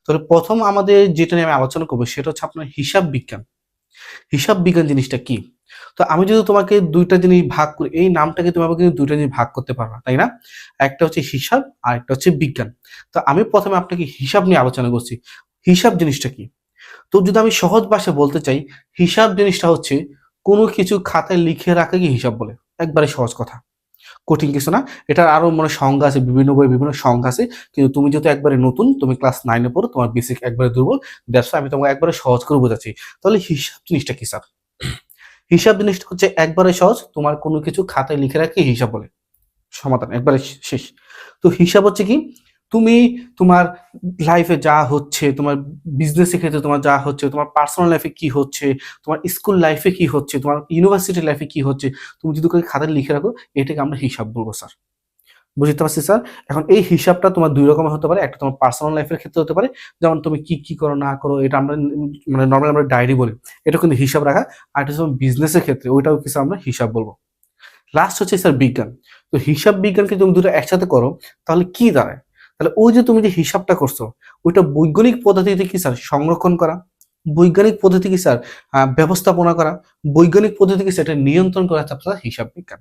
তাহলে প্রথম আমাদের যেটা নিয়ে আমি আলোচনা করবো সেটা হচ্ছে আপনার হিসাব বিজ্ঞান। হিসাব বিজ্ঞান জিনিসটা কি? তো আমি যদি তোমাকে ২ টা জিনিস ভাগ করি, এই নামটাকে তুমি আমাকে কিন্তু ২ টা জিনিস ভাগ করতে পারবা, তাই না? একটা হচ্ছে হিসাব আর একটা হচ্ছে বিজ্ঞান। তো আমি ১ম এ আপনাকে হিসাব নিয়ে আলোচনা করছি। হিসাব জিনিসটা কি? তো যদি আমি সহজ ভাষায় বলতে চাই, হিসাব জিনিসটা হচ্ছে কোনো কিছু খাতায় লিখে রাখাকে হিসাব বলে। একবারে সহজ কথা। কঠিন কিছু না। এটার আরো সংজ্ঞা আছে, বিভিন্ন বইয়ে বিভিন্ন সংজ্ঞা আছে। কিন্তু তুমি যেহেতু একবারে নতুন, তুমি ক্লাস 9 এ পড়ো, তোমার বেসিক একবারে দুর্বল। দ্যাটস হোয়াই আমি তোমাকে একবারে সহজ করে বোঝাচ্ছি। তাহলে হিসাব জিনিসটা কি স্যার? হিসাব জিনিসটা হচ্ছে একবারে সহজ, তোমার কোনো কিছু খাতায় লিখে রাখি হিসাব বলে। সমাধান একবারে শেষ। তো হিসাব হচ্ছে কি? তুমি তোমার লাইফে যা হচ্ছে, তোমার বিজনেসের ক্ষেত্রে তোমার যা হচ্ছে, তোমার পার্সোনাল লাইফে কি হচ্ছে, তোমার স্কুল লাইফে কি হচ্ছে, তোমার ইউনিভার্সিটি লাইফে কি হচ্ছে, তুমি যদি করে খাতায় লিখে রাখো, এটাকে আমরা হিসাব বলবো স্যার। বুঝতে পারছি স্যার? এখন এই হিসাবটা তোমার ২ রকমের হতে পারে। একটা তোমার পার্সোনাল লাইফ এর ক্ষেত্রে হতে পারে। যেমন তুমি কি করো না করো এটা আমরা মানে নরমালি আমরা ডায়েরি বলি। এটা কিন্তু হিসাব রাখা। আর এটা হচ্ছে বিজনেসের ক্ষেত্রে ওইটাও কিছু আমরা হিসাব বলব। লাস্ট হচ্ছে স্যার বিজ্ঞান। তো হিসাব বিজ্ঞানকে তুমি দুটো একসাথে করো তাহলে কি দাঁড়ায়? তাহলে ওই যে তুমি যে হিসাবটা করছো ওইটা বৈজ্ঞানিক পদ্ধতিতে কি স্যার সংরক্ষণ করা? বৈজ্ঞানিক পদ্ধতি কি স্যার ব্যবস্থাপনা করা? বৈজ্ঞানিক পদ্ধতি কি স্যার এটা নিয়ন্ত্রণ করা হচ্ছে আপনার হিসাব বিজ্ঞান।